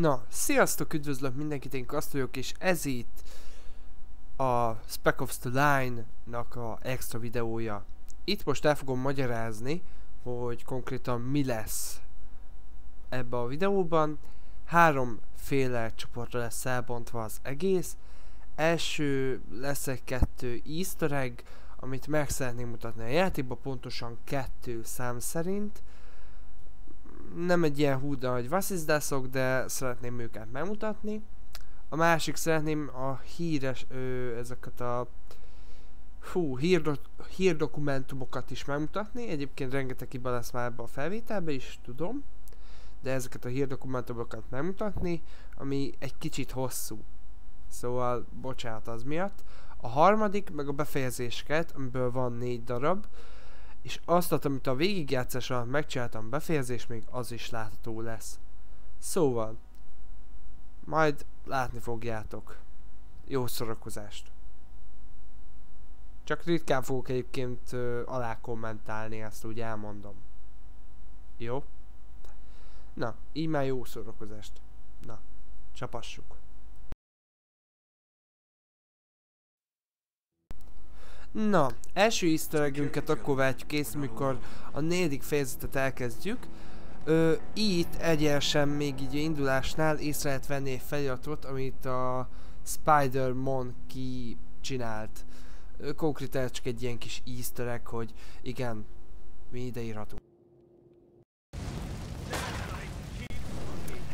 Na, sziasztok, üdvözlök mindenkit, én Kaszt vagyok, és ez itt a Spec of the Line-nak a extra videója. Itt most el fogom magyarázni, hogy konkrétan mi lesz ebbe a videóban. Háromféle csoportra lesz elbontva az egész. Első lesz egy 2 easter egg, amit meg szeretnék mutatni a játékban, pontosan 2 szám szerint. Nem egy ilyen hú, nagy vasszizdászok, de szeretném őket megmutatni. A másik szeretném a híres, ezeket a hírdokumentumokat is megmutatni. Egyébként rengeteg hiba lesz már ebbe a felvételbe is, tudom. De ezeket a hírdokumentumokat megmutatni, ami egy kicsit hosszú. Szóval, bocsánat az miatt. A harmadik, meg a befejezéseket, amiből van 4 darab. És azt, amit a végigjátszás alatt megcsináltam befejezés, még az is látható lesz. Szóval, majd látni fogjátok. Jó szórakozást. Csak ritkán fogok egyébként alá kommentálni, ezt úgy elmondom. Jó? Na, így már jó szórakozást. Na, csapassuk. Na, első easter egg-ünket akkor váltjuk észre, mikor a 4. fejezetet elkezdjük. Itt egyenesen még így indulásnál észre lehet venni egy feliratot, amit a Spider Monkey csinált. Konkrétan csak egy ilyen kis easter egg, hogy igen, mi ide írhatunk.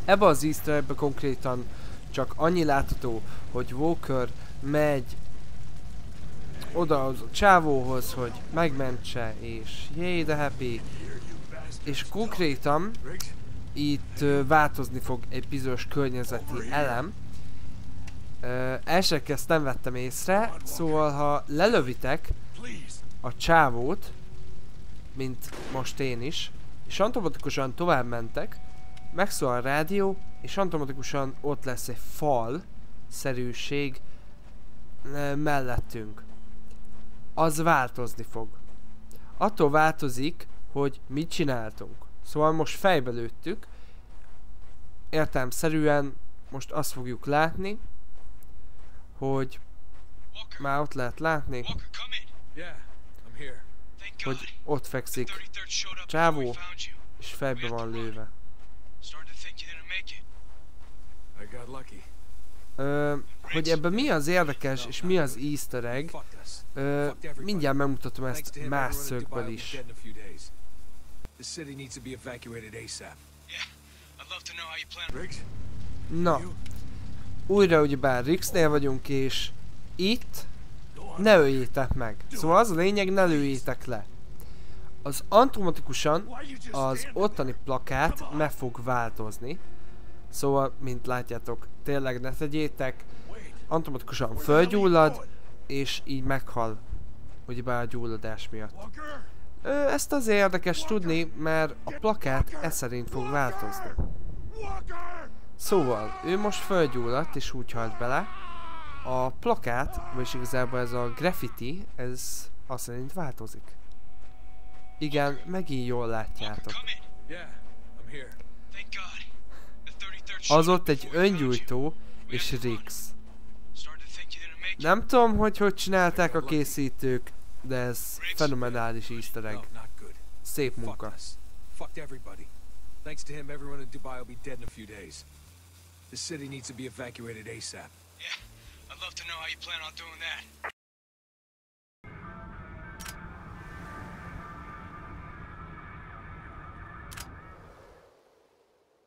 Ebben az easter eggben konkrétan csak annyi látható, hogy Walker megy oda az csávóhoz, hogy megmentse, és yay de happy. És konkrétan itt változni fog egy bizonyos környezeti elem. Elsőre ezt nem vettem észre, szóval ha lelövitek a csávót, mint most én is, és automatikusan tovább mentek, megszól a rádió, és automatikusan ott lesz egy fal-szerűség mellettünk. Az változni fog. Attól változik, hogy mit csináltunk. Szóval most fejbe lőttük. Értelemszerűen most azt fogjuk látni, hogy már ott lehet látni, hogy ott fekszik a csávó, és fejbe van lőve. Hogy ebben mi az érdekes, és mi az easter egg, mindjárt megmutatom ezt más szögből is. Na, újra ugyebár Rixnél vagyunk, és itt ne öljétek meg. Szóval az a lényeg, ne lőjétek le. Az automatikusan az ottani plakát meg fog változni. Szóval, mint látjátok, tényleg ne tegyétek, automatikusan fölgyullad, és így meghal, ugyebár a gyulladás miatt. Ezt azért érdekes tudni, mert a plakát e szerint fog változni. Szóval, ő most fölgyulladt, és úgy halt bele. A plakát, vagyis igazából ez a graffiti, ez azt szerint változik. Igen, megint jól látjátok. Az ott egy öngyújtó és Rix. Nem tudom, hogy csinálták a készítők, de ez fenomenális easter egg. Szép munka.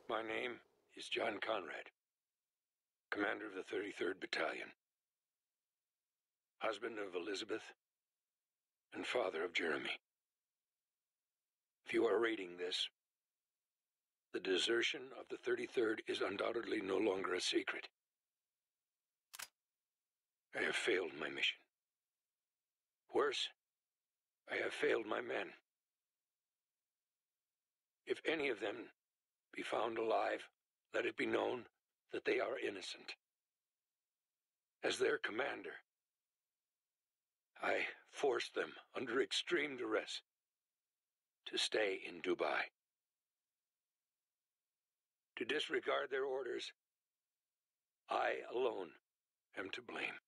My name is John Conrad, commander of the 33rd Battalion, husband of Elizabeth, and father of Jeremy. If you are reading this, the desertion of the 33rd is undoubtedly no longer a secret. I have failed my mission. Worse, I have failed my men. If any of them be found alive, let it be known that they are innocent. As their commander, I forced them under extreme duress to stay in Dubai. to disregard their orders. I alone am to blame.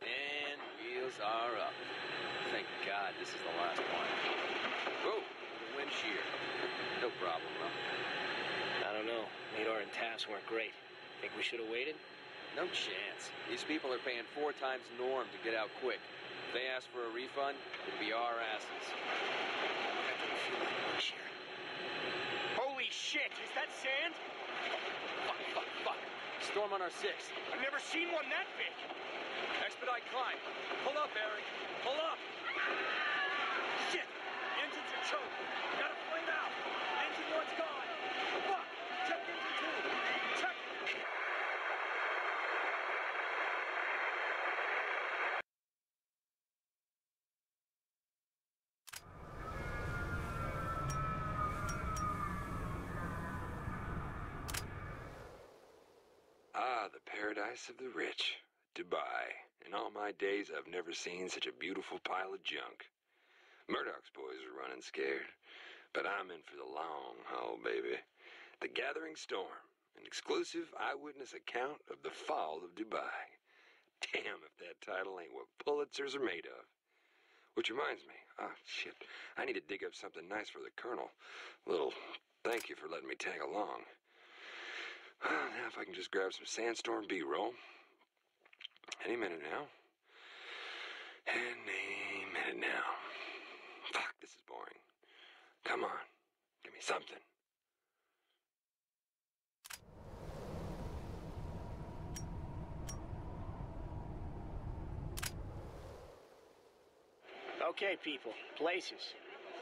And wheels are up. Thank God this is the last one. Whoa, the wind shear. No problem, huh? I don't know. Nadar and Tass weren't great. Think we should have waited? No chance. These people are paying 4 times norm to get out quick. If they ask for a refund, it'll be our asses. I can feel that wind shear. Holy shit! Is that sand? Fuck. Storm on our 6. I've never seen one that big. Expedite climb. Pull up, Eric. Pull up. Shit! Engines are choked. Gotta flame out. Engine 1's gone. Fuck! Check engine 2. Check. Ah, the paradise of the rich. Dubai. In all my days, I've never seen such a beautiful pile of junk. Murdoch's boys are running scared, but I'm in for the long haul, baby. The Gathering Storm, an exclusive eyewitness account of the fall of Dubai. Damn if that title ain't what Pulitzers are made of. Which reminds me, shit, I need to dig up something nice for the Colonel. A little thank you for letting me tag along. Now if I can just grab some Sandstorm B-roll. Any minute now. Any minute now. Fuck, this is boring. Come on, give me something. Okay, people. Places.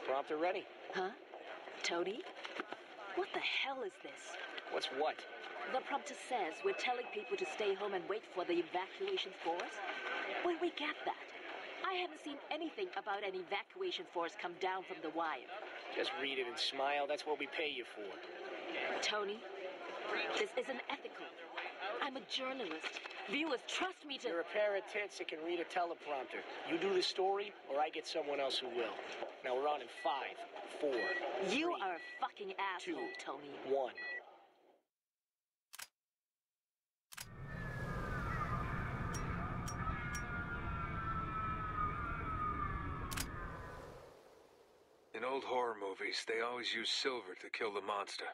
Prompter ready? Huh? Tony? What the hell is this? What's what? The prompter says we're telling people to stay home and wait for the evacuation force. When we get that? I haven't seen anything about an evacuation force come down from the wire. Just read it and smile. That's what we pay you for. Tony, this isn't ethical. I'm a journalist. Viewers trust me to... You're a pair of tits that can read a teleprompter. You do the story, or I get someone else who will. Now we're on in 5, 4, You 3, are a fucking asshole, 2, Tony. 1. In old horror movies, they always use silver to kill the monster.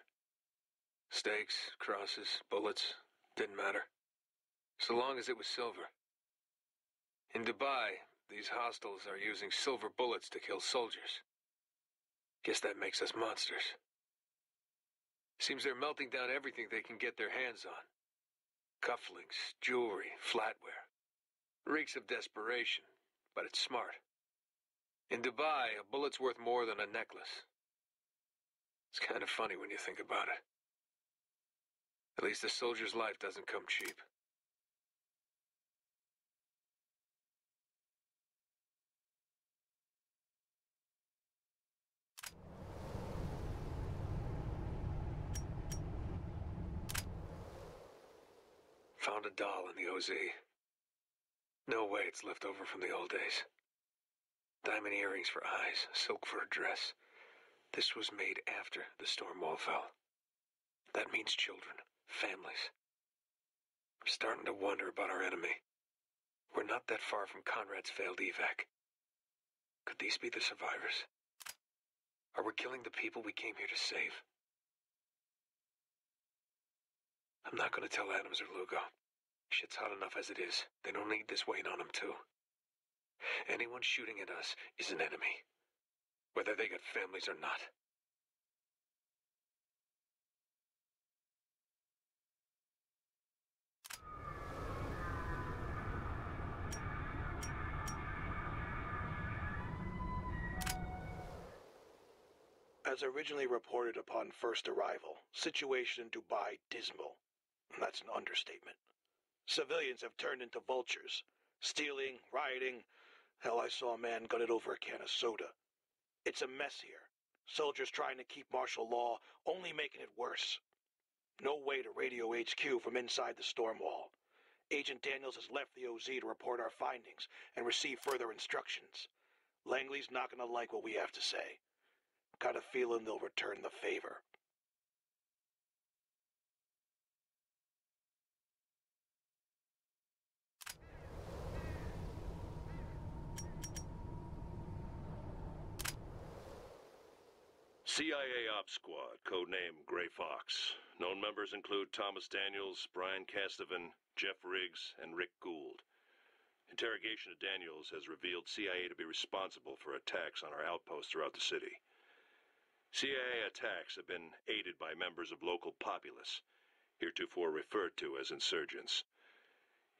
Stakes, crosses, bullets, didn't matter. So long as it was silver. In Dubai, these hostiles are using silver bullets to kill soldiers. Guess that makes us monsters. Seems they're melting down everything they can get their hands on. Cufflinks, jewelry, flatware. Reeks of desperation, but it's smart. In Dubai, a bullet's worth more than a necklace. It's kind of funny when you think about it. At least a soldier's life doesn't come cheap. Found a doll in the OZ. No way it's left over from the old days. Diamond earrings for eyes, silk for a dress. This was made after the storm wall fell. That means children, families. I'm starting to wonder about our enemy. We're not that far from Conrad's failed evac. Could these be the survivors? Are we killing the people we came here to save? I'm not going to tell Adams or Lugo. Shit's hot enough as it is. They don't need this weight on them, too. Anyone shooting at us is an enemy, whether they got families or not. As originally reported upon first arrival, situation in Dubai dismal. That's an understatement. Civilians have turned into vultures. Stealing, rioting. Hell, I saw a man gutted over a can of soda. It's a mess here. Soldiers trying to keep martial law, only making it worse. No way to radio HQ from inside the storm wall. Agent Daniels has left the OZ to report our findings and receive further instructions. Langley's not gonna like what we have to say. Got a feeling they'll return the favor. CIA Ops Squad, codename Gray Fox. Known members include Thomas Daniels, Brian Castovan, Jeff Riggs, and Rick Gould. Interrogation of Daniels has revealed CIA to be responsible for attacks on our outposts throughout the city. CIA attacks have been aided by members of local populace, heretofore referred to as insurgents.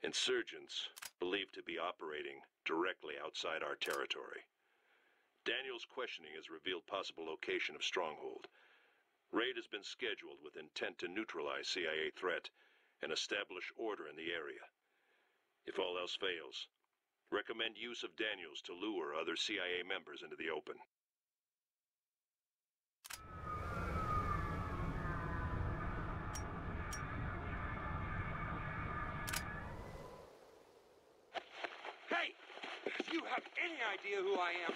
Insurgents believed to be operating directly outside our territory. Daniels' questioning has revealed possible location of stronghold. Raid has been scheduled with intent to neutralize CIA threat and establish order in the area. If all else fails, recommend use of Daniels to lure other CIA members into the open. Hey! If you have any idea who I am...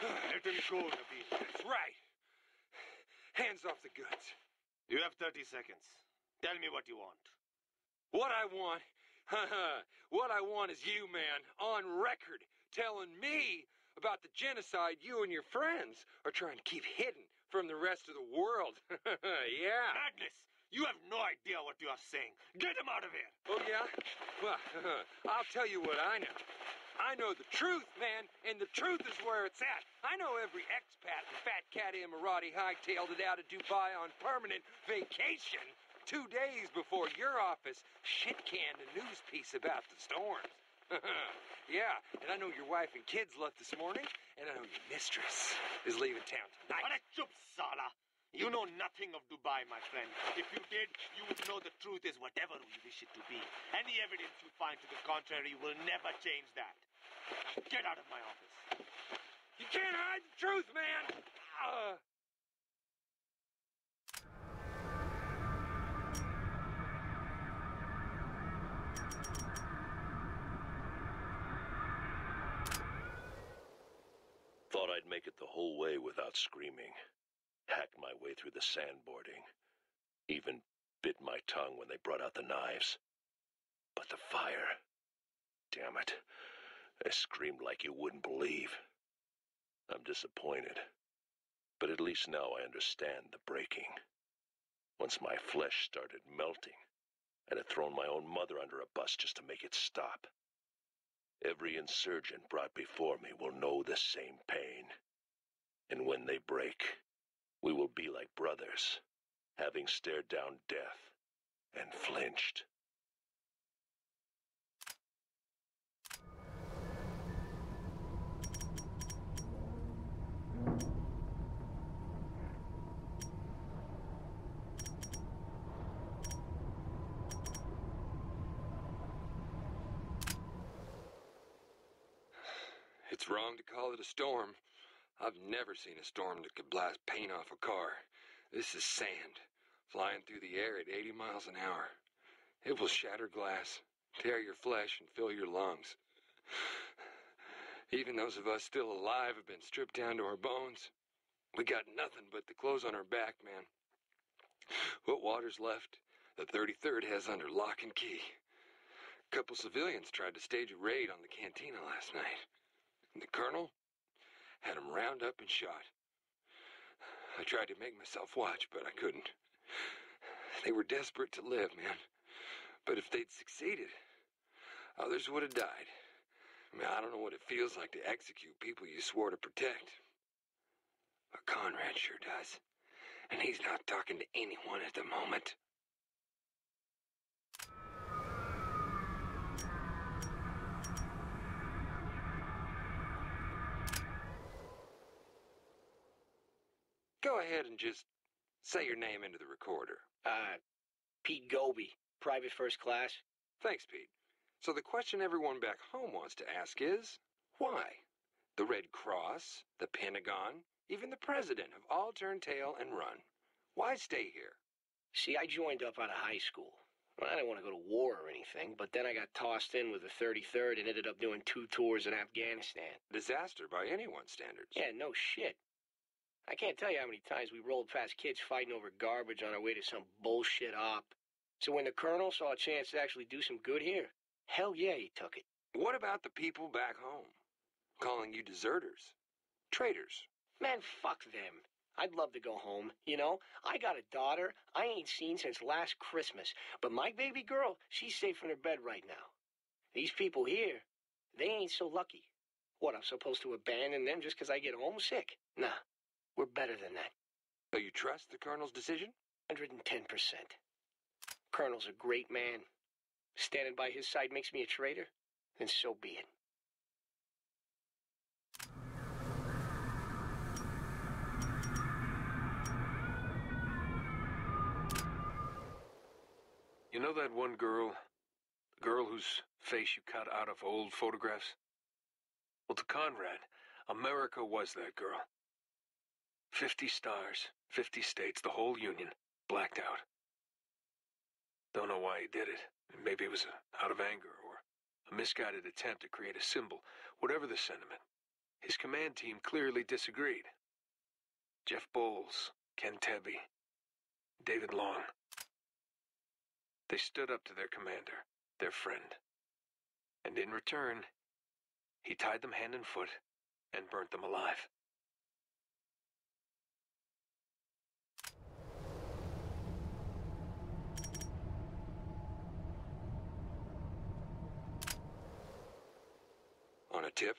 Let him go, Nabil. That's right. Hands off the goods. You have 30 seconds. Tell me what you want. What I want... what I want is you, man, on record, telling me about the genocide you and your friends are trying to keep hidden from the rest of the world. Yeah. Madness! You have no idea what you are saying. Get him out of here! Oh, yeah? Well, I'll tell you what I know. I know the truth, man, and the truth is where it's at. I know every expat and fat cat Emirati hightailed it out of Dubai on permanent vacation 2 days before your office shit-canned a news piece about the storms. Yeah, and I know your wife and kids left this morning, and I know your mistress is leaving town tonight. Arre, chup, Sala! You know nothing of Dubai, my friend. If you did, you would know the truth is whatever we wish it to be. Any evidence you find to the contrary will never change that. Now get out of my office. You can't hide the truth, man! Thought I'd make it the whole way without screaming. Hacked my way through the sandboarding. Even bit my tongue when they brought out the knives. But the fire... Damn it. I screamed like you wouldn't believe. I'm disappointed. But at least now I understand the breaking. Once my flesh started melting, I'd have thrown my own mother under a bus just to make it stop. Every insurgent brought before me will know the same pain. And when they break, we will be like brothers, having stared down death and flinched. It's wrong to call it a storm. I've never seen a storm that could blast paint off a car. This is sand, flying through the air at 80 miles an hour. It will shatter glass, tear your flesh, and fill your lungs. Even those of us still alive have been stripped down to our bones. We got nothing but the clothes on our back, man. What water's left, the 33rd has under lock and key. A couple civilians tried to stage a raid on the cantina last night. The colonel had them round up and shot. I tried to make myself watch, but I couldn't. They were desperate to live, man. But if they'd succeeded, others would have died. I mean, I don't know what it feels like to execute people you swore to protect. But Conrad sure does. And he's not talking to anyone at the moment. Go ahead and just say your name into the recorder. Pete Goby, private first class. Thanks, Pete. So the question everyone back home wants to ask is, why? The Red Cross, the Pentagon, even the president have all turned tail and run. Why stay here? See, I joined up out of high school. Well, I didn't want to go to war or anything, but then I got tossed in with the 33rd and ended up doing 2 tours in Afghanistan. Disaster by anyone's standards. Yeah, no shit. I can't tell you how many times we rolled past kids fighting over garbage on our way to some bullshit op. So when the colonel saw a chance to actually do some good here, hell yeah, he took it. What about the people back home? Calling you deserters? Traitors? Man, fuck them. I'd love to go home, you know? I got a daughter I ain't seen since last Christmas, but my baby girl, she's safe in her bed right now. These people here, they ain't so lucky. What, I'm supposed to abandon them just because I get homesick? Nah, we're better than that. So you trust the colonel's decision? 110%. Colonel's a great man. Standing by his side makes me a traitor, then so be it. You know that one girl? The girl whose face you cut out of old photographs? Well, to Conrad, America was that girl. 50 stars, 50 states, the whole Union, blacked out. Don't know why he did it. Maybe it was out of anger or a misguided attempt to create a symbol. Whatever the sentiment, his command team clearly disagreed. Jeff Bowles, Ken Tebby, David Long. They stood up to their commander, their friend. And in return, he tied them hand and foot and burnt them alive. On a tip,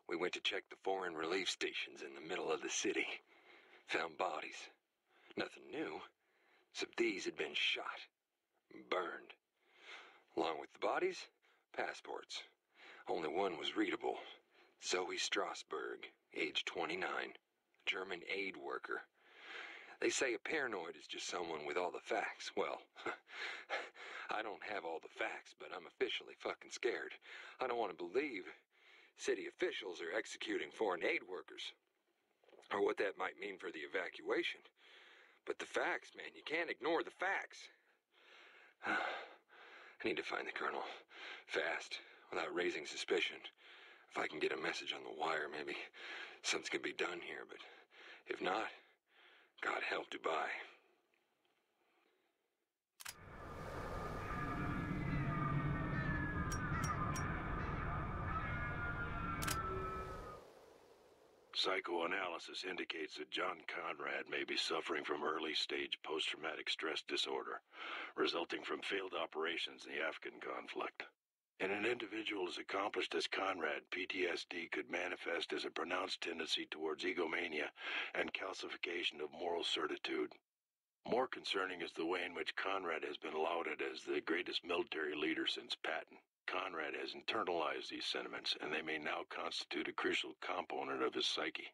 we went to check the foreign relief stations in the middle of the city. Found bodies. Nothing new, except these had been shot. Burned. Along with the bodies, passports. Only one was readable. Zoe Strasberg, age 29, German aid worker. They say a paranoid is just someone with all the facts. Well, I don't have all the facts, but I'm officially fucking scared. I don't want to believe city officials are executing foreign aid workers, or what that might mean for the evacuation. But the facts, man, you can't ignore the facts. I need to find the colonel, fast, without raising suspicion. If I can get a message on the wire, maybe something can be done here, but if not, God help Dubai. Psychoanalysis indicates that John Conrad may be suffering from early-stage post-traumatic stress disorder, resulting from failed operations in the Afghan conflict. In an individual as accomplished as Conrad, PTSD could manifest as a pronounced tendency towards egomania and calcification of moral certitude. More concerning is the way in which Conrad has been lauded as the greatest military leader since Patton. Conrad has internalized these sentiments, and they may now constitute a crucial component of his psyche.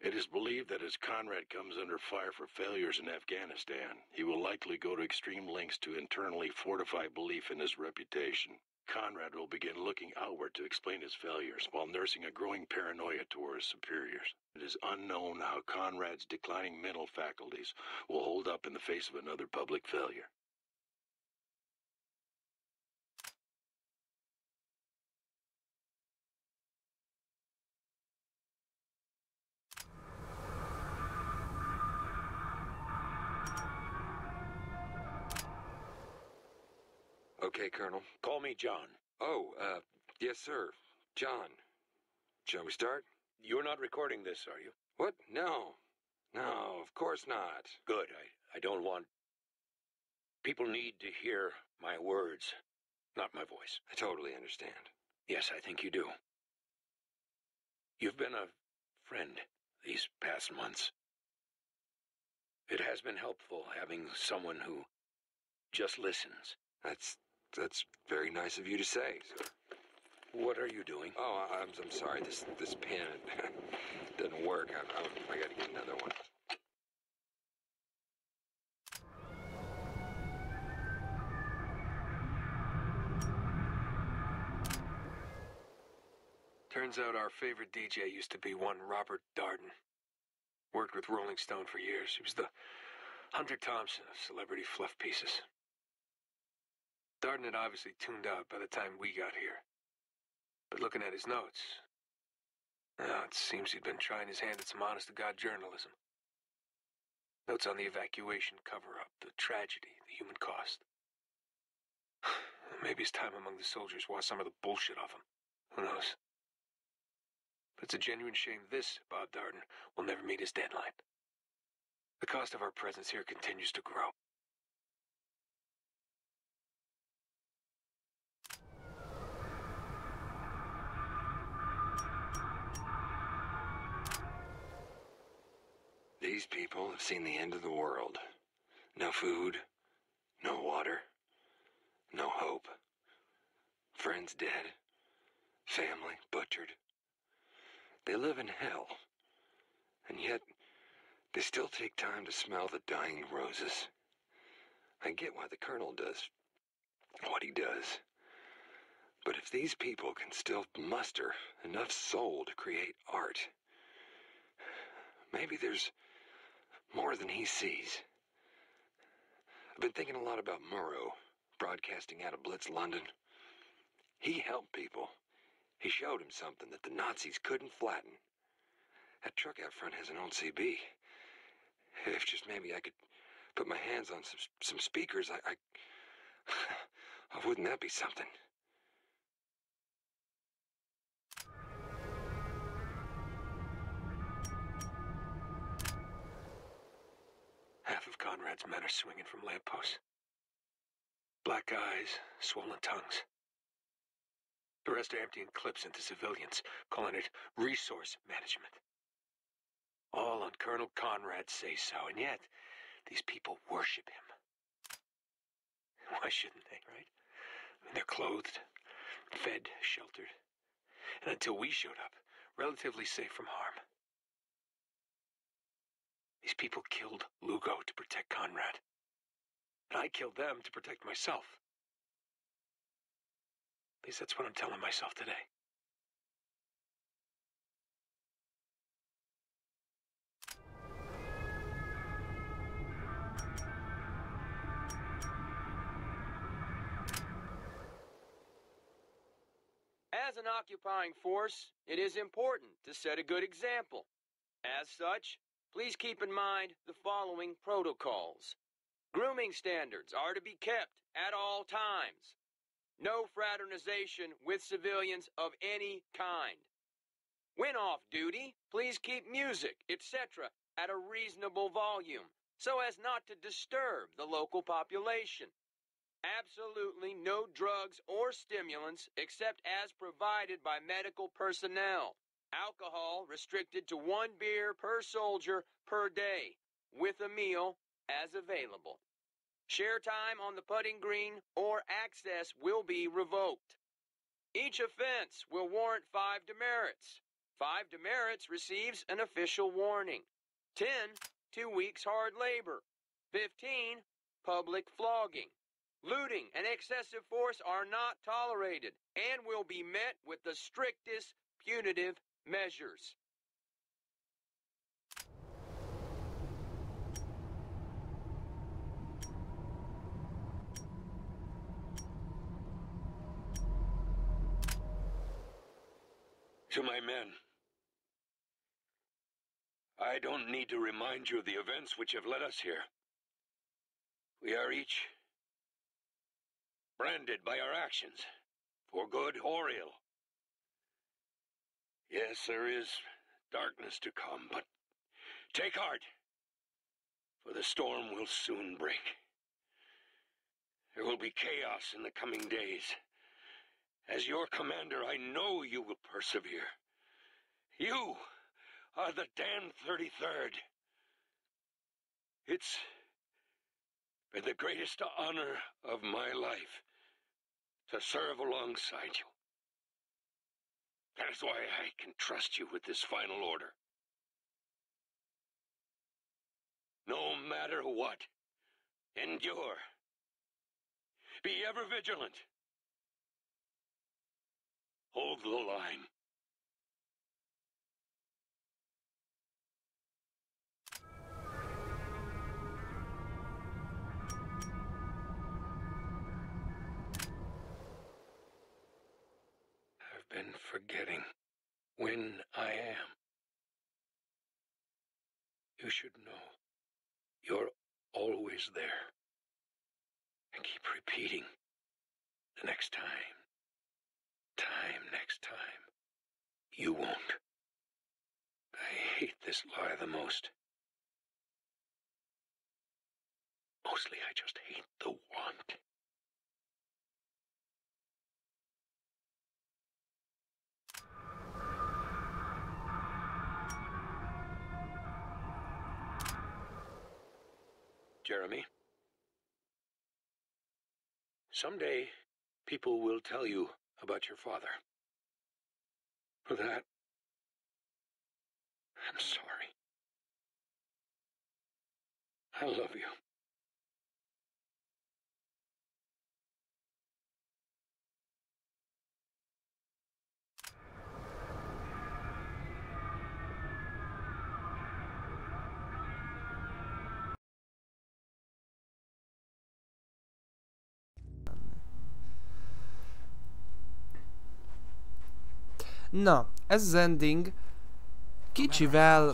It is believed that as Conrad comes under fire for failures in Afghanistan, he will likely go to extreme lengths to internally fortify belief in his reputation. Conrad will begin looking outward to explain his failures while nursing a growing paranoia toward his superiors. It is unknown how Conrad's declining mental faculties will hold up in the face of another public failure. Okay, Colonel. Call me John. Oh, yes, sir. John. Shall we start? You're not recording this, are you? What? No. No, of course not. Good. I don't want... People need to hear my words, not my voice. I totally understand. Yes, I think you do. You've been a friend these past months. It has been helpful having someone who just listens. That's very nice of you to say, sir. What are you doing? Oh, I'm sorry. This pen doesn't work. I got to get another one. Turns out our favorite DJ used to be one Robert Darden. Worked with Rolling Stone for years. He was the Hunter Thompson of celebrity fluff pieces. Darden had obviously tuned out by the time we got here. But looking at his notes, it seems he'd been trying his hand at some honest-to-God journalism. Notes on the evacuation cover-up, the tragedy, the human cost. Maybe his time among the soldiers washed some of the bullshit off him. Who knows? But it's a genuine shame this, Bob Darden, will never meet his deadline. The cost of our presence here continues to grow. These people have seen the end of the world. No food, no water, no hope. Friends dead, family butchered. They live in hell, and yet they still take time to smell the dying roses. I get why the Colonel does what he does. But if these people can still muster enough soul to create art, maybe there's more than he sees. I've been thinking a lot about Murrow, broadcasting out of Blitz, London. He helped people. He showed him something that the Nazis couldn't flatten. That truck out front has an old CB. If just maybe I could put my hands on some speakers, wouldn't that be something? Half of Conrad's men are swinging from lampposts. Black eyes, swollen tongues. The rest are emptying clips into civilians, calling it resource management. All on Colonel Conrad's say-so, and yet these people worship him. Why shouldn't they, right? I mean, they're clothed, fed, sheltered, and until we showed up, relatively safe from harm. These people killed Lugo to protect Conrad. And I killed them to protect myself. At least that's what I'm telling myself today. As an occupying force, it is important to set a good example. As such, please keep in mind the following protocols. Grooming standards are to be kept at all times. No fraternization with civilians of any kind. When off duty, please keep music, etc. at a reasonable volume so as not to disturb the local population. Absolutely no drugs or stimulants except as provided by medical personnel. Alcohol restricted to 1 beer per soldier per day, with a meal as available. Share time on the putting green or access will be revoked. Each offense will warrant 5 demerits. 5 demerits receives an official warning. 10, 2 weeks hard labor. 15, public flogging. Looting and excessive force are not tolerated and will be met with the strictest punitive measures. To my men, I don't need to remind you of the events which have led us here. We are each branded by our actions, for good or ill. Yes, there is darkness to come, but take heart, for the storm will soon break. There will be chaos in the coming days. As your commander, I know you will persevere. You are the damn 33rd. It's been the greatest honor of my life to serve alongside you. That is why I can trust you with this final order. No matter what, endure. Be ever vigilant. Hold the line. should know you're always there. And keep repeating the next time, next time. You won't. I hate this lie the most. Mostly I just hate the want. Jeremy, someday people will tell you about your father. For that, I'm sorry. I love you. Na, ez az ending kicsivel,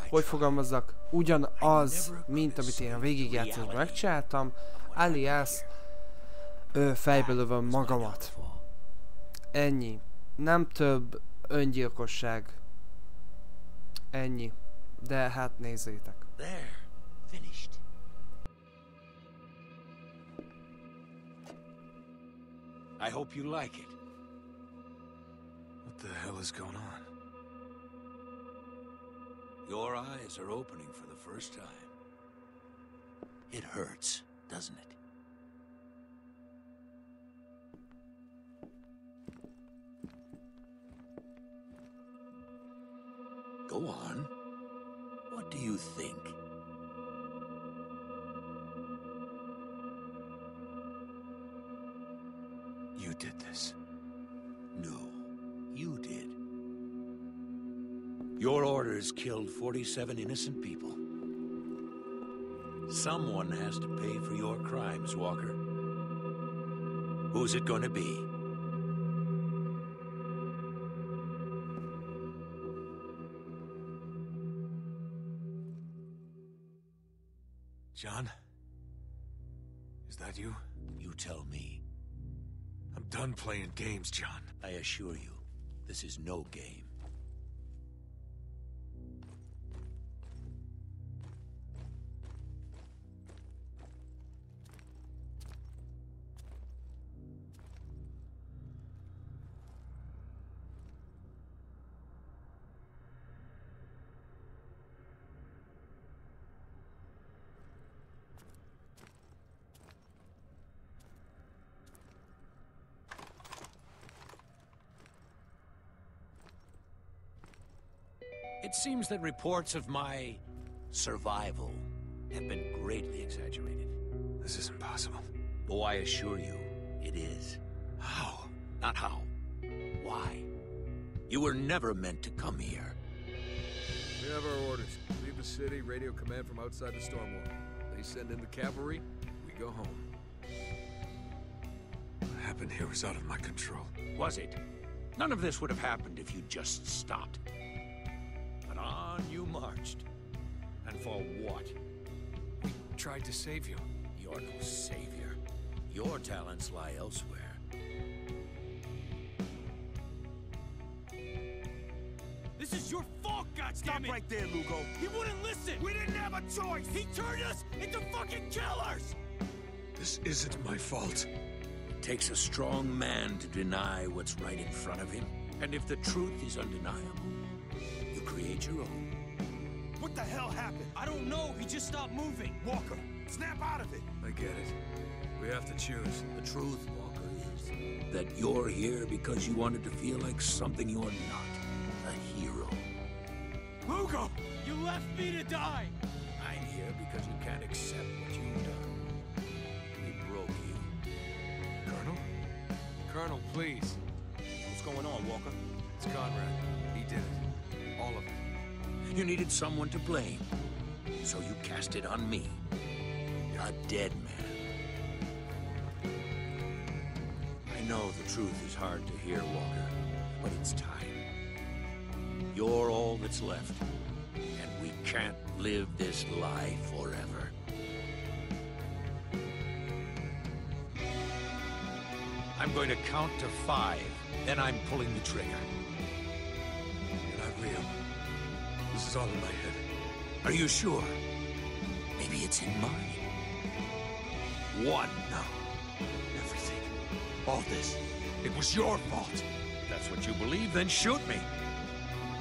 hogy fogalmazzak, ugyanaz, mint amit én a végigjátszásban megcsináltam, alias fejbe lövöm magamat. Ennyi. Nem több öngyilkosság. Ennyi. De hát nézzétek. There. Finished. I hope you like it. What the hell is going on? Your eyes are opening for the first time. It hurts, doesn't it? Go on. What do you think? You did this. No, you did. Your orders killed 47 innocent people. Someone has to pay for your crimes, Walker. Who's it gonna be? John? Is that you? You tell me. I'm done playing games, John. I assure you, this is no game. It seems that reports of my survival have been greatly exaggerated. This isn't possible. Oh, I assure you, it is. How? Not how. Why? You were never meant to come here. We have our orders. Leave the city, radio command from outside the storm wall. They send in the cavalry, we go home. What happened here was out of my control. Was it? None of this would have happened if you just stopped. But on you marched. And for what? We tried to save you. You're no savior. Your talents lie elsewhere. This is your fault, goddammit! Stop right there, Lugo. He wouldn't listen. We didn't have a choice. He turned us into fucking killers. This isn't my fault. It takes a strong man to deny what's right in front of him. And if the truth is undeniable, you create your own. What the hell happened? I don't know. He just stopped moving. Walker, snap out of it. I get it. We have to choose. The truth, Walker, is that you're here because you wanted to feel like something you're not. A hero. Lugo, you left me to die. I'm here because you can't accept what you've done. We broke you. Colonel? Colonel, please. What's going on, Walker? It's Conrad. He did it. All of it. You needed someone to blame, so you cast it on me. A dead man. I know the truth is hard to hear, Walker, but it's time. You're all that's left, and we can't live this lie forever. I'm going to count to 5, then I'm pulling the trigger. You're not real. This is all in my head. Are you sure? Maybe it's in mine. 1. No. Everything. All this. It was your fault. If that's what you believe, then shoot me.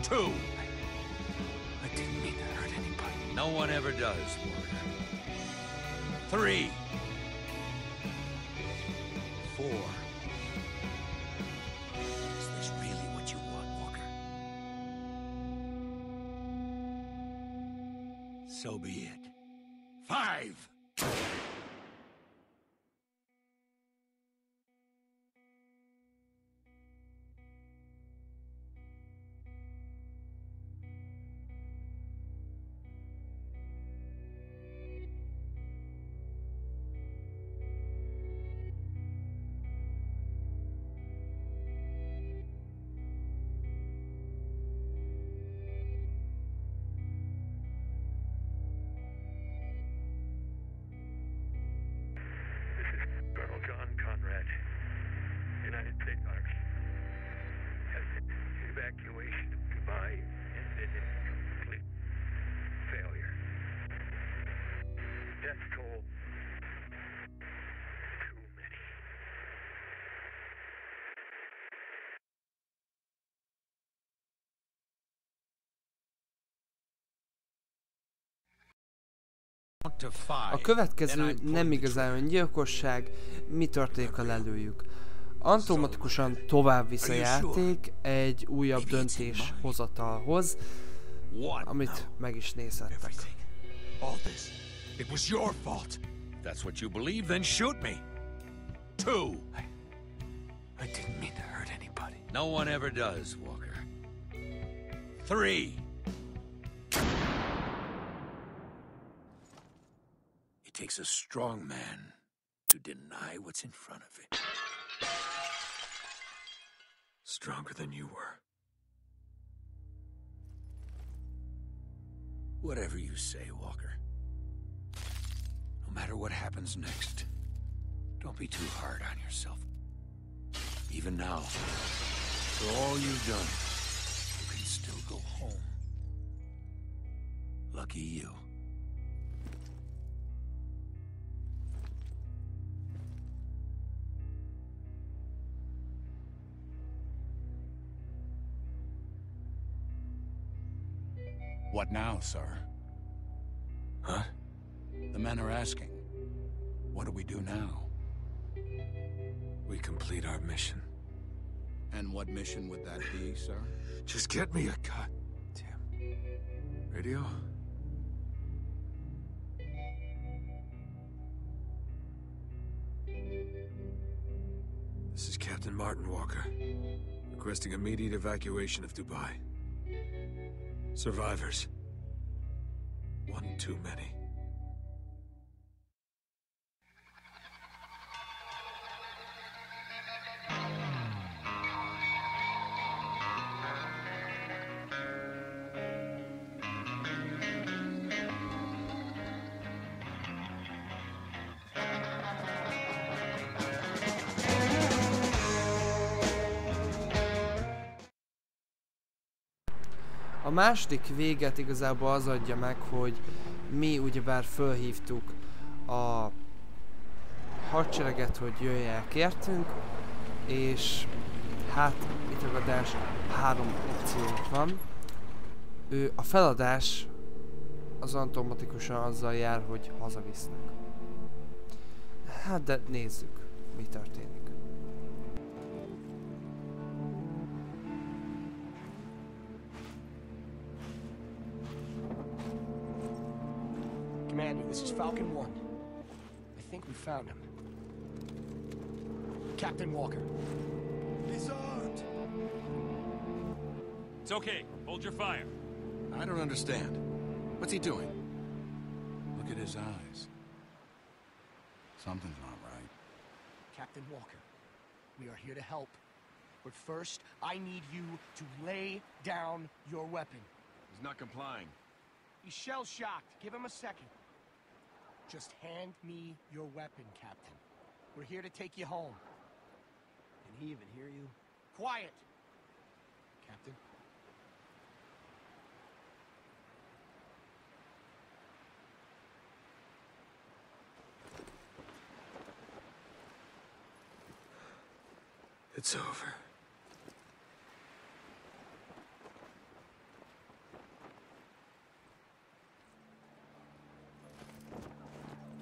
2. I didn't mean to hurt anybody. No one ever does, Walker. 3. 4. Is this really what you want, Walker? So be it. 5! United States Army. Evacuation of Dubai ended in complete failure. Death toll, too many. A következő nem igazán öngyilkosság, mi történik a lelőjük. Automatikusan tovább visz a játék egy újabb döntés hozatalhoz, amit meg is nézhettek. All this. It was your fault. If that's what you believe, then shoot me. 2. I didn't mean to hurt anybody. No one ever does, Walker. 3. It takes a strong man to deny what's in front of it. Stronger than you were. Whatever you say, Walker. No matter what happens next, don't be too hard on yourself. Even now, for all you've done, you can still go home. Lucky you. What now, sir? Huh? The men are asking. What do we do now? We complete our mission. And what mission would that be, sir? Just get me a goddamn radio. This is Captain Martin Walker, requesting immediate evacuation of Dubai. Survivors. One too many. A második véget igazából az adja meg, hogy mi ugyebár fölhívtuk a hadsereget, hogy jöjjenek értünk, és hát itt a feladás 3 opciónk van. A feladás az automatikusan azzal jár, hogy hazavisznek. Hát de nézzük, mi történik. Commander, this is Falcon 1. I think we found him. Captain Walker. Disarmed! It's okay. Hold your fire. I don't understand. What's he doing? Look at his eyes. Something's not right. Captain Walker, we are here to help. But first, I need you to lay down your weapon. He's not complying. He's shell-shocked. Give him a second. Just hand me your weapon, Captain. We're here to take you home. Can he even hear you? Quiet! Captain? It's over.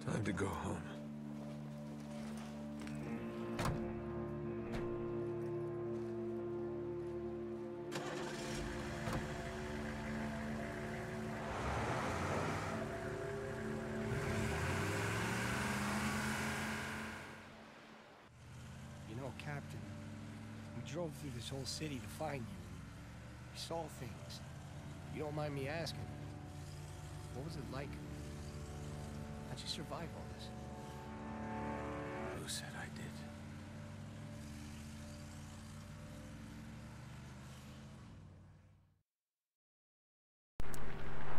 Time to go home. You know, Captain, we drove through this whole city to find you. We saw things. You don't mind me asking, what was it like? How'd you survive all this? Who said I did?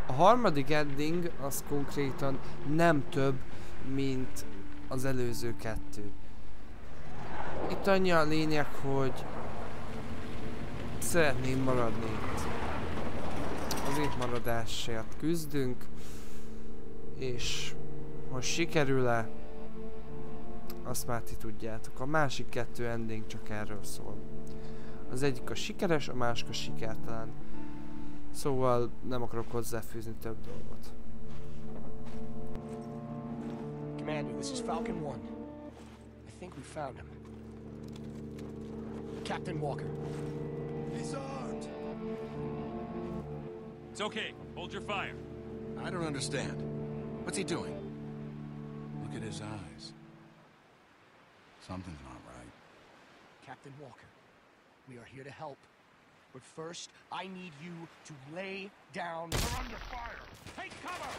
A harmadik ending az konkrétan nem több, mint az előző kettő. Itt annyi a lényeg, hogy szeretném maradni itt. Az itt maradásért küzdünk, és hogy sikerül-e, azt már ti tudjátok. A másik kettő ending csak erről szól. Az egyik a sikeres, a másik a sikertelen. Szóval nem akarok hozzáfűzni több dolgot. Commander, this is Falcon 1. I think we found him. Captain Walker. He's armed. It's okay. Hold your fire. I don't understand. What's he doing? Look at his eyes. Something's not right. Captain Walker, we are here to help. But first, I need you to lay down. We're under fire. Take cover!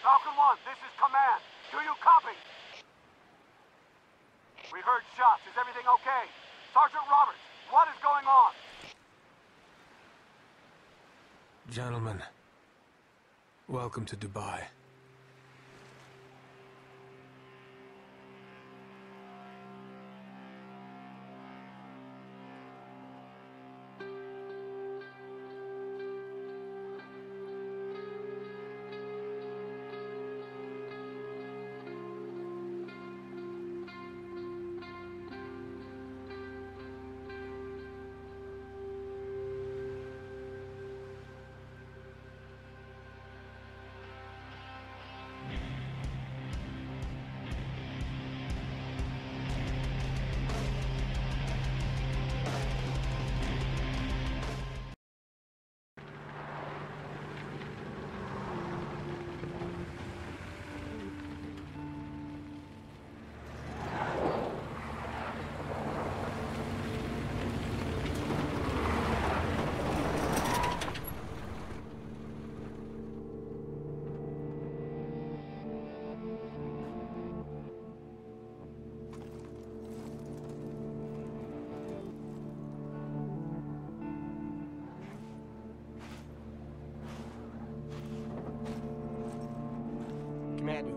Falcon 1, this is Command. Do you copy? We heard shots. Is everything okay? Sergeant Roberts, what is going on? Gentlemen, welcome to Dubai.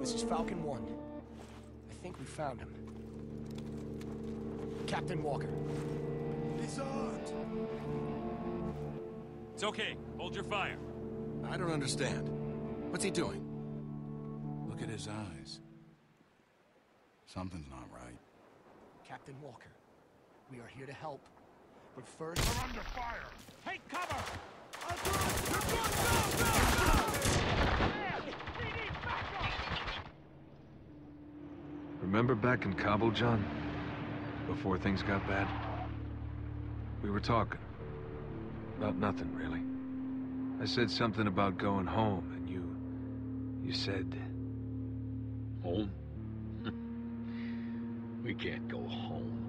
This is Falcon 1. I think we found him. Captain Walker. He's armed. It's okay. Hold your fire. I don't understand. What's he doing? Look at his eyes. Something's not right. Captain Walker, we are here to help. But first... We're under fire! Take cover! I'll do it! Go! We need backup! Remember back in Kabul, John? Before things got bad? We were talking. About nothing, really. I said something about going home, and you said... Home? We can't go home.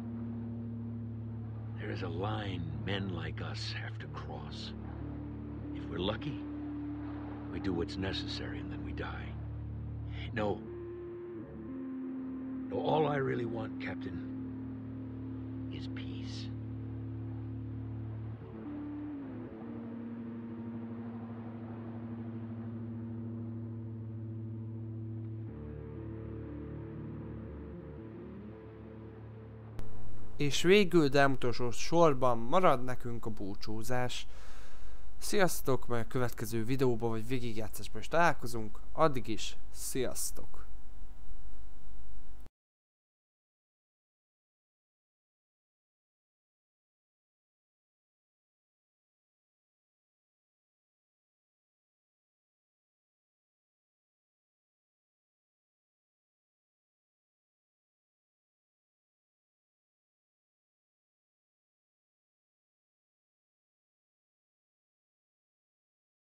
There is a line men like us have to cross. If we're lucky, we do what's necessary and then we die. No, all I really want, Captain, is peace. És végül, de nem utolsó sorban marad nekünk a búcsúzás. Sziasztok, majd a következő videóban vagy végigjátszásban is találkozunk. Addig is, sziasztok!